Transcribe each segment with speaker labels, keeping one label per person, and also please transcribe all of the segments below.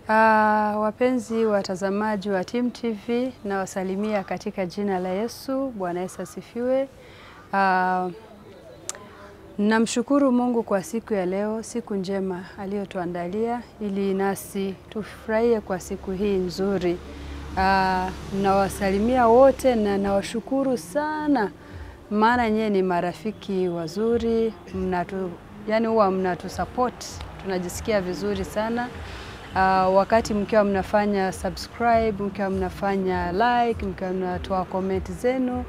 Speaker 1: Wapenzi watazamaji wa Team TV na wasalimia katika jina la Yesu. Bwana Yesu asifiwe. Namshukuru Mungu kwa siku ya leo, siku njema aliyotuandalia ili nasi tufurahie kwa siku hii nzuri. Nawasalimia wote na nawashukuru sana, maana nyinyi ni marafiki wazuri, yani huwa mnatusupport, tunajisikia vizuri sana. Wakati mkiwa mnafanya subscribe, mkiwa mnafanya like, mkiwa mnatoa comment zenu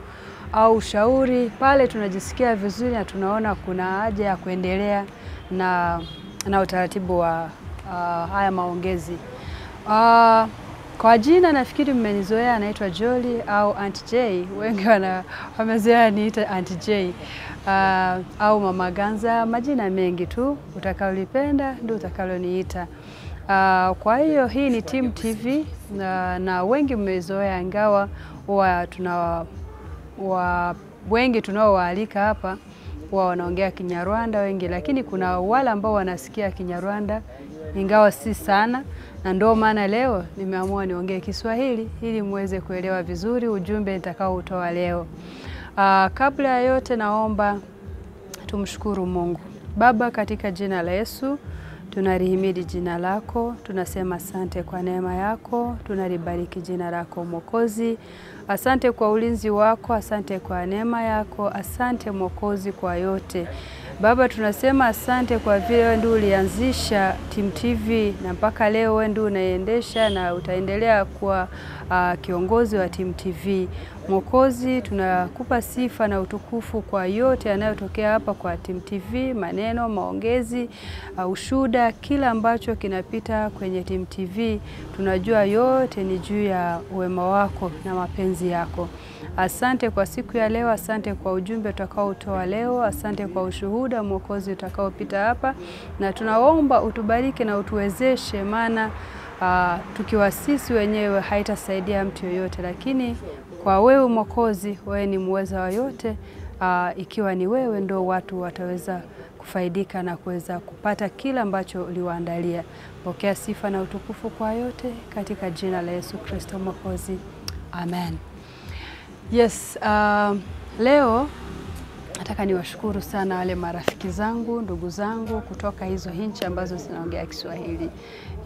Speaker 1: au ushauri, pale tunajisikia vizuri na tunaona kuna haja ya kuendelea na utaratibu wa haya maongezi. Kwa jina nafikiri mmenizoea, anaitwa Jolly au Auntie J. Wengi wamezoea niita Auntie J au Mama Ganza, majina mengi tu, utakaolipenda ndio utakaloniita. Kwa hiyo hii ni Team TV na wengi mmezoea, ingawa wengi tunaowaalika hapa wanaongea Kinyarwanda wengi, lakini kuna wale ambao wanasikia Kinyarwanda ingawa si sana, na ndio maana leo nimeamua niongee Kiswahili ili muweze kuelewa vizuri ujumbe nitakao utoa leo. Kabla ya yote naomba tumshukuru Mungu. Baba, katika jina la Yesu tunalihimidi jina lako, tunasema asante kwa neema yako, tunalibariki jina lako Mwokozi. Asante kwa ulinzi wako, asante kwa neema yako, asante Mwokozi kwa yote. Baba, tunasema asante kwa vile wewe ndiye ulianzisha Team TV na mpaka leo wewe ndiye unaendesha na utaendelea kuwa kiongozi wa Team TV. Mwokozi, tunakupa sifa na utukufu kwa yote yanayotokea hapa kwa Team TV, maneno, maongezi, ushuhuda, kila ambacho kinapita kwenye Team TV. Tunajua yote ni juu ya wema wako na mapenzi yako. Asante kwa siku ya leo, asante kwa ujumbe utakao utoa leo, asante kwa ushuhuda Mwokozi utakaopita hapa, na tunaomba utubariki na utuwezeshe, maana tukiwa sisi wenyewe haitasaidia mtu yoyote, lakini kwa wewe Mwokozi, wewe ni muweza wa yote. Ikiwa ni wewe, ndio watu wataweza kufaidika na kuweza kupata kila ambacho uliwaandalia. Pokea sifa na utukufu kwa yote katika jina la Yesu Kristo Mwokozi. Amen. Yes, leo nataka niwashukuru sana wale marafiki zangu, ndugu zangu kutoka hizo nchi ambazo zinaongea Kiswahili.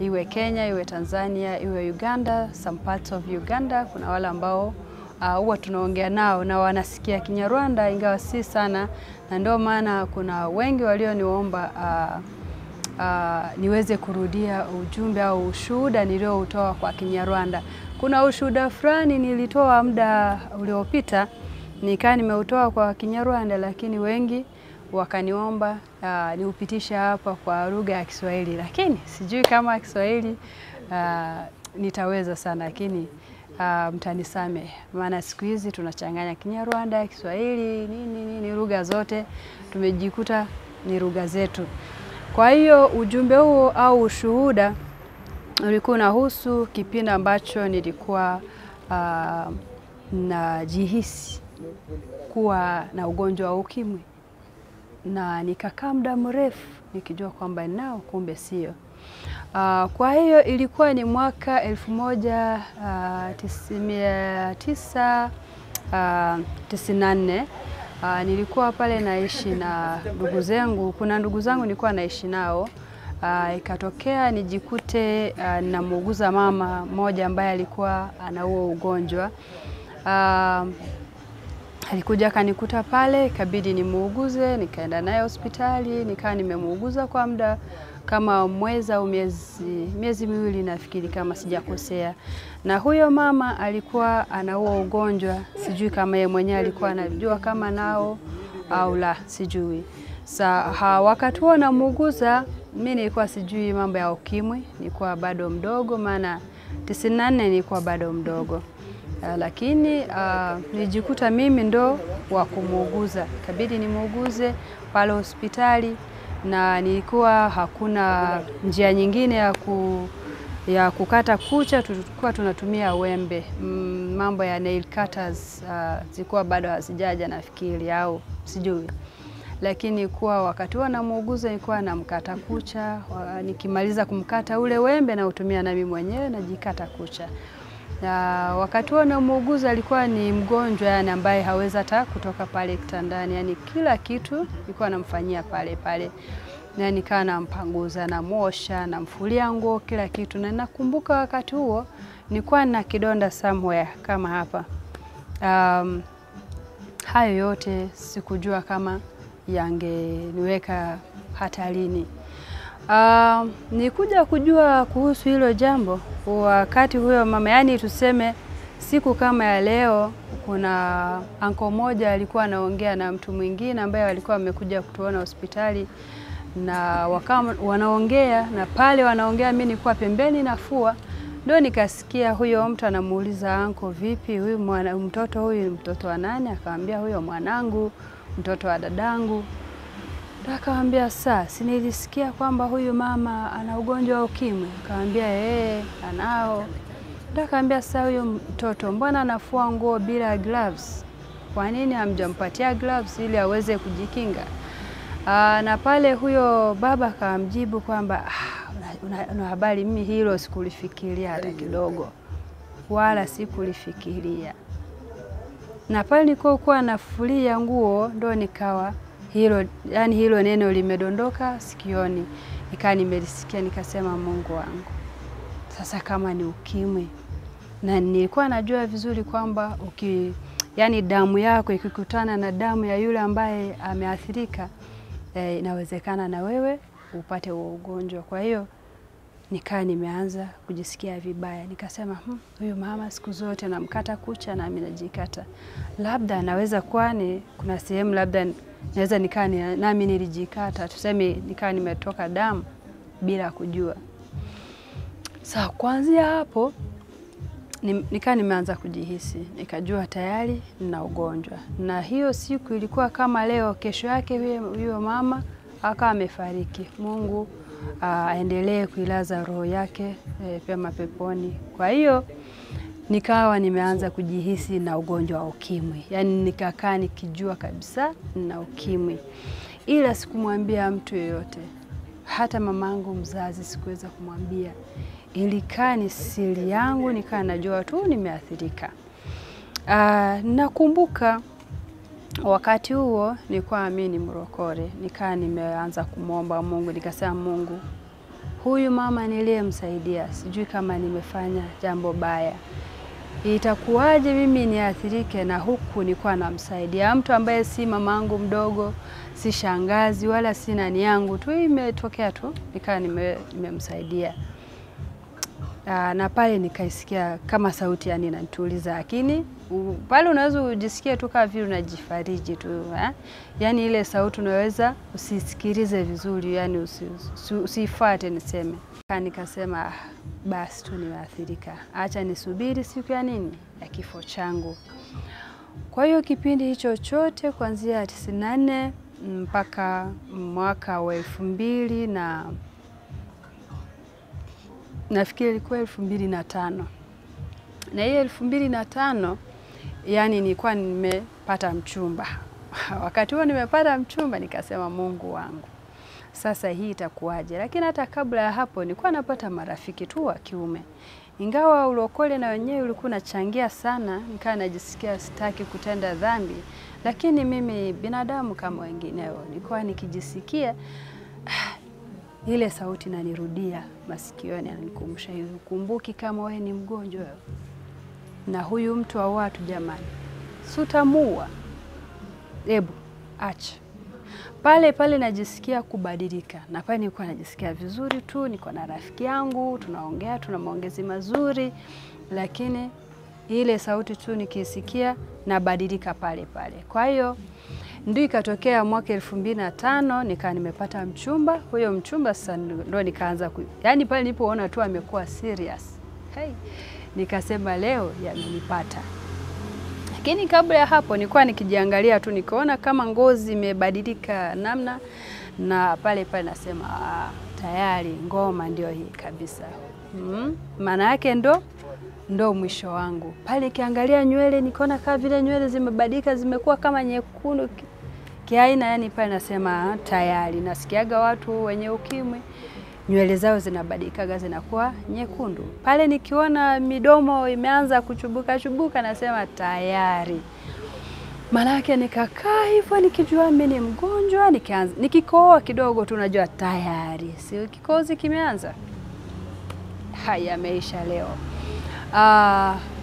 Speaker 1: Iwe Kenya, iwe Tanzania, iwe Uganda, some parts of Uganda. Kuna wale ambao huwa tunaongea nao na wanasikia Kinyarwanda ingawa si sana, na ndio maana kuna wengi walioniomba niweze kurudia ujumbe au ushuhuda nilioutoa kwa Kinyarwanda. Kuna ushuhuda fulani nilitoa muda uliopita nikaa nimeutoa kwa Kinyarwanda, lakini wengi wakaniomba niupitisha hapa kwa lugha ya Kiswahili, lakini sijui kama Kiswahili nitaweza sana, lakini mtanisame, maana siku hizi tunachanganya Kinyarwanda, Kiswahili, ni lugha zote tumejikuta ni lugha zetu. Kwa hiyo ujumbe huo au ushuhuda ulikuwa unahusu kipindi ambacho nilikuwa najihisi kuwa na ugonjwa wa ukimwi, na nikakaa muda mrefu nikijua kwamba nao, kumbe sio. Kwa hiyo ilikuwa ni mwaka 1994. Nilikuwa pale naishi na ndugu zangu. Kuna ndugu zangu nilikuwa naishi nao. Ikatokea nijikute namuuguza mama mmoja ambaye alikuwa ana huo ugonjwa. Alikuja kanikuta pale, ikabidi nimuuguze, nikaenda naye hospitali, nikaa nimemuuguza kwa muda kama mwezi au miezi miwili nafikiri kama sijakosea. Na huyo mama alikuwa ana huo ugonjwa, sijui kama yeye mwenyewe alikuwa anajua kama nao au la, sijui. Wakati huo namuuguza, mimi nilikuwa sijui mambo ya ukimwi, nilikuwa bado mdogo, maana 94 nilikuwa bado mdogo. Lakini nilijikuta mimi ndo wa kumuuguza, kabidi nimuuguze pale hospitali, na nilikuwa hakuna njia nyingine ya kukata kucha, tulikuwa tunatumia wembe. Mambo ya nail cutters zilikuwa bado hazijaja nafikiri au sijui. lakini kwa wakati huo namuuguza nilikuwa namkata kucha, nikimaliza kumkata ule wembe na utumia na mimi mwenyewe najikata kucha. Na wakati huo namuuguza alikuwa ni mgonjwa, yani ambaye hawezi hata kutoka pale kitandani, yani kila kitu nilikuwa namfanyia pale pale. Na nikaa nampanguza, namosha, namfulia nguo, kila kitu. Na nakumbuka wakati huo nilikuwa na kidonda somewhere kama hapa. Hayo yote sikujua kama yangeniweka hatarini. Nikuja kujua kuhusu hilo jambo wakati huyo mama, yani tuseme siku kama ya leo, kuna anko moja alikuwa anaongea na mtu mwingine ambaye alikuwa amekuja kutuona hospitali, na wanaongea, na pale wanaongea mimi nilikuwa pembeni nafua, ndio nikasikia huyo mtu anamuuliza anko, vipi huyu mtoto, huyu mtoto wa nani? Akamwambia huyo mwanangu, mtoto wa dadangu. Akamwambia sasa nilisikia kwamba huyu mama ana ugonjwa wa ukimwi. Akamwambia anao. Akamwambia sasa huyo mtoto mbona anafua nguo bila gloves? Kwa nini hamjampatia gloves ili aweze kujikinga? Na pale huyo baba akamjibu kwamba una habari, mimi hilo sikulifikiria hata kidogo, wala sikulifikiria. Na pale nilikuwa nafulia nguo ndo nikawa hilo, yani hilo neno limedondoka sikioni, nikaa nimelisikia, nikasema Mungu wangu, sasa kama ni ukimwi. Na nilikuwa najua vizuri kwamba yani damu yako ikikutana na damu ya yule ambaye ameathirika, inawezekana na wewe upate huo ugonjwa. Kwa hiyo nikaa nimeanza kujisikia vibaya, nikasema huyu mama siku zote namkata kucha na mimi najikata, labda naweza kwani kuna sehemu labda naweza nikaa nami nilijikata, tuseme nikaa nimetoka damu bila kujua. Sasa kuanzia hapo nikaa nimeanza kujihisi, nikajua tayari nina ugonjwa. Na hiyo siku ilikuwa kama leo, kesho yake huyo mama akawa amefariki. Mungu aendelee kuilaza roho yake pema peponi. Kwa hiyo nikawa nimeanza kujihisi na ugonjwa wa ukimwi, yani nikakaa nikijua kabisa na ukimwi, ila sikumwambia mtu yeyote, hata mamangu mzazi sikuweza kumwambia. Ilikaa ni siri yangu, nikaa najua tu nimeathirika. Nakumbuka wakati huo nilikuwa mimi mrokore, nikaa nimeanza kumwomba Mungu, nikasema Mungu, huyu mama niliyemsaidia sijui kama nimefanya jambo baya, itakuwaje mimi niathirike na huku nilikuwa namsaidia mtu ambaye si mamangu mdogo, si shangazi wala si nani yangu, tu imetokea tu nikaa nimemsaidia. Na pale nikaisikia kama sauti yani inanituliza, lakini pale unaweza ujisikie tu kama vile unajifariji tu, yani ile sauti unaweza usisikilize vizuri, yani usifuate niseme. Nikasema basi tu nimeathirika, acha nisubiri siku ya nini, ya kifo changu. Kwa hiyo kipindi hicho chote kuanzia 94 mpaka mwaka wa 2000 na nafikiri ilikuwa 2005. Na hiyo 2005 yani nilikuwa nimepata mchumba. Wakati huo nimepata mchumba, nikasema Mungu wangu, sasa hii itakuwaje? Lakini hata kabla ya hapo nilikuwa napata marafiki tu wa kiume. Ingawa ulokole na wenyewe ulikuwa unachangia sana, nikaa najisikia sitaki kutenda dhambi, lakini mimi binadamu kama wengineo, nilikuwa nikijisikia ile sauti inanirudia masikioni, ananikumbusha hivi, kumbuki kama wewe ni mgonjwa na huyu mtu wa watu jamani, sutamua, hebu acha. Pale najisikia kubadilika, na pale nilikuwa najisikia vizuri tu, niko na rafiki yangu, tunaongea, tuna maongezi mazuri, lakini ile sauti tu nikisikia nabadilika pale. Kwa hiyo ndio ikatokea mwaka 2005 nikaa nimepata mchumba. Huyo mchumba sasa ndio nikaanza yani pale nilipoona tu amekuwa serious, nikasema leo yamenipata. Lakini kabla ya hapo nilikuwa nikijiangalia tu, nikaona kama ngozi imebadilika namna, na pale nasema tayari ngoma ndio hii kabisa. Maana yake ndo mwisho wangu. Pale nikiangalia nywele nikaona kama vile nywele zimebadilika, zimekuwa kama nyekundu, kiaina, yani pale nasema tayari. Nasikiaga watu wenye ukimwi nywele zao zinabadilika, zinakuwa nyekundu. Pale nikiona midomo imeanza kuchubuka nasema tayari. Malaki nikakaa hivyo nikijua mimi ni mgonjwa, nikikohoa kidogo tunajua tayari. Si kikozi kimeanza. Haya maisha leo.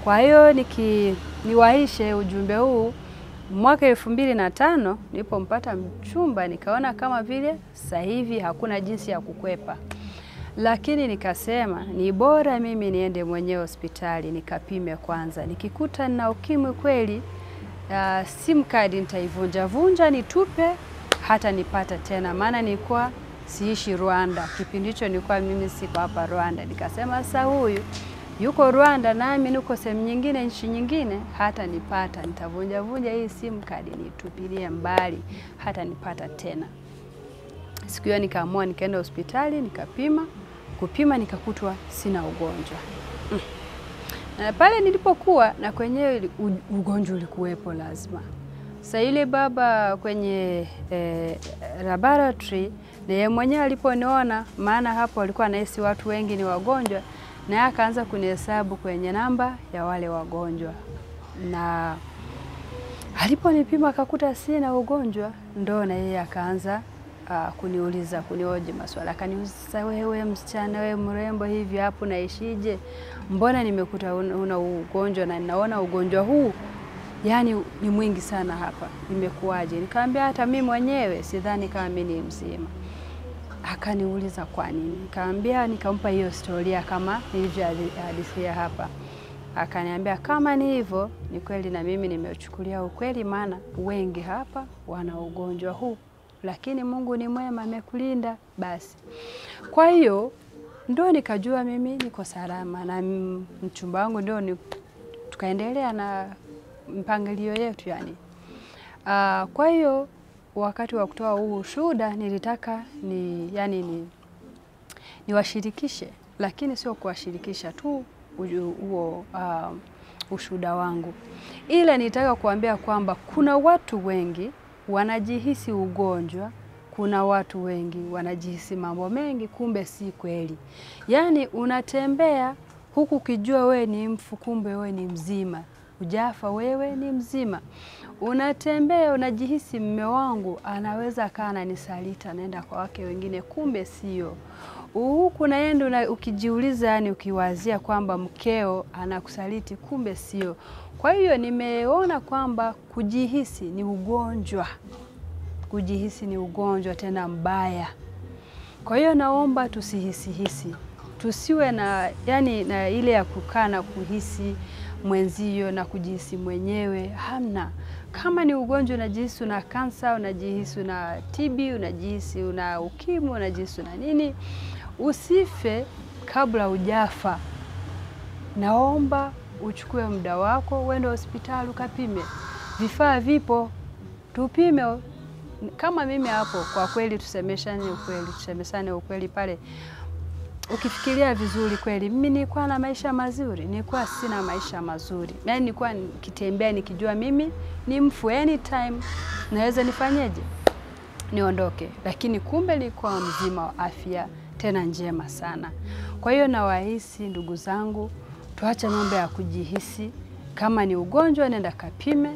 Speaker 1: Kwa hiyo niwahishe ujumbe huu. Mwaka 2005 nilipompata mchumba nikaona kama vile sasa hivi hakuna jinsi ya kukwepa. Lakini nikasema ni bora mimi niende mwenyewe hospitali nikapime kwanza. Nikikuta nina ukimwi kweli, sim card nitaivunja nitupe hata nipata tena. Maana nilikuwa siishi Rwanda. Kipindi hicho nilikuwa mimi siko hapa Rwanda. Nikasema sasa huyu yuko Rwanda nami niko sehemu nyingine, nchi nyingine, hata nipata nitavunja hii sim card nitupilie mbali hata nipata tena. Siku hiyo nikaamua nikaenda hospitali kupima nikakutwa sina ugonjwa. Na pale nilipokuwa na kwenyewe ugonjwa ulikuwepo lazima. Sasa yule baba kwenye laboratory na yeye mwenyewe aliponiona, maana hapo alikuwa anahisi watu wengi ni wagonjwa, na akaanza kunihesabu kwenye namba ya wale wagonjwa. Na aliponipima akakuta sina ugonjwa, ndo na yeye akaanza kunioji maswala. Akaniuliza, wewe msichana, wewe mrembo hivi hapo naishije? Mbona nimekuta una ugonjwa na ninaona ugonjwa huu yani ni mwingi sana hapa. Nimekuaje? Nikamwambia hata mimi mwenyewe sidhani kama mimi ni mzima. Akaniuliza kwa nini? Nikamwambia, nikampa hiyo historia kama nilivyohadithia hapa. Akaniambia kama ni hivyo ni kweli na mimi nimeuchukulia ukweli, maana wengi hapa wana ugonjwa huu. Lakini Mungu ni mwema, amekulinda basi. Kwa hiyo ndio nikajua mimi niko salama, na mchumba wangu ndio tukaendelea na mpangilio yetu yani. Kwa hiyo wakati wa kutoa huu ushuhuda nilitaka niwashirikishe, lakini sio kuwashirikisha tu huo ushuhuda wangu. Ila nitaka kuambia kwamba kuna watu wengi wanajihisi ugonjwa, kuna watu wengi wanajihisi mambo mengi, kumbe si kweli. Yani unatembea huku ukijua wewe ni mfu, kumbe wewe ni mzima. Hujafa, wewe ni mzima. Unatembea unajihisi mume wangu anaweza kaa ananisalita naenda kwa wake wengine, kumbe sio. Huku naenda ukijiuliza, yani ukiwazia kwamba mkeo anakusaliti, kumbe sio. Kwa hiyo nimeona kwamba kujihisi ni ugonjwa. Kujihisi ni ugonjwa tena mbaya. Kwa hiyo naomba tusihisi. Tusiwe na na ile ya kukaa na kuhisi mwenzio na kujihisi mwenyewe. Hamna. Kama ni ugonjwa unajihisi una kansa, unajihisi una TB, unajihisi una ukimwi, unajihisi una nini, usife kabla hujafa. Naomba uchukue muda wako uende hospitali ukapime. Vifaa vipo, tupime. Kama mimi hapo kwa kweli tusemeshane ukweli pale. Ukifikiria vizuri kweli mimi nilikuwa na maisha mazuri, nilikuwa sina maisha mazuri. Yaani nilikuwa nikitembea nikijua mimi ni mfu, anytime naweza nifanyeje? Niondoke. Lakini kumbe nilikuwa mzima wa afya tena njema sana. Kwa hiyo nawahisi ndugu zangu, tuache mambo ya kujihisi. Kama ni ugonjwa nenda kapime,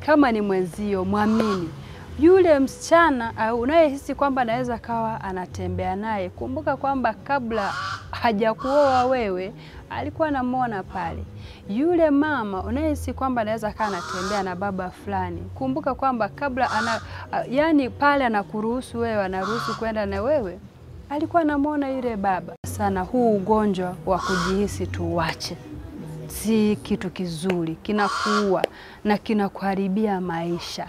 Speaker 1: kama ni mwenzio muamini. Yule msichana au unayehisi kwamba naweza kawa anatembea naye, kumbuka kwamba kabla hajakuoa wewe alikuwa anamuona pale. Yule mama unayehisi kwamba anaweza kaa anatembea na baba fulani, kumbuka kwamba kabla yani pale anakuruhusu wewe, anaruhusu kwenda na wewe, alikuwa anamuona yule baba. Sana huu ugonjwa wa kujihisi tuache. Si kitu kizuri, kinakuua na kinakuharibia maisha.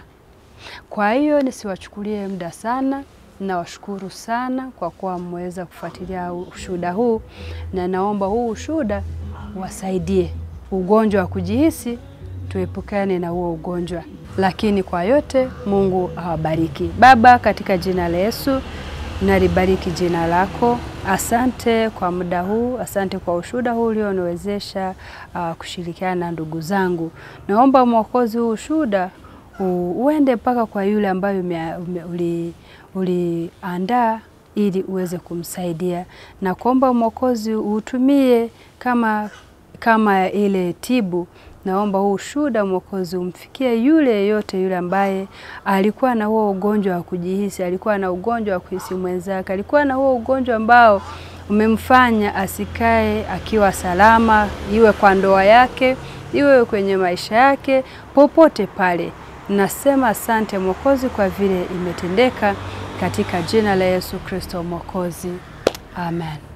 Speaker 1: Kwa hiyo nisiwachukulie muda sana, na washukuru sana kwa kuwa mmeweza kufuatilia ushuhuda huu, na naomba huu ushuhuda wasaidie. Ugonjwa wa kujihisi tuepukane na huo ugonjwa. Lakini kwa yote Mungu awabariki. Baba, katika jina la Yesu nalibariki jina lako. Asante kwa muda huu, asante kwa ushuhuda huu ulioniwezesha kushirikiana na ndugu zangu. Naomba Mwokozi huu ushuhuda uende mpaka kwa yule ambaye uliandaa ili uweze kumsaidia, na kuomba Mwokozi utumie kama ile tibu. Naomba huu ushuhuda Mwokozi umfikie yule yote yule ambaye alikuwa na huo ugonjwa wa kujihisi, alikuwa na ugonjwa wa kuhisi mwenzake, alikuwa na huo ugonjwa ambao umemfanya asikae akiwa salama, iwe kwa ndoa yake, iwe kwenye maisha yake, popote pale. Nasema asante Mwokozi kwa vile imetendeka, katika jina la Yesu Kristo Mwokozi. Amen.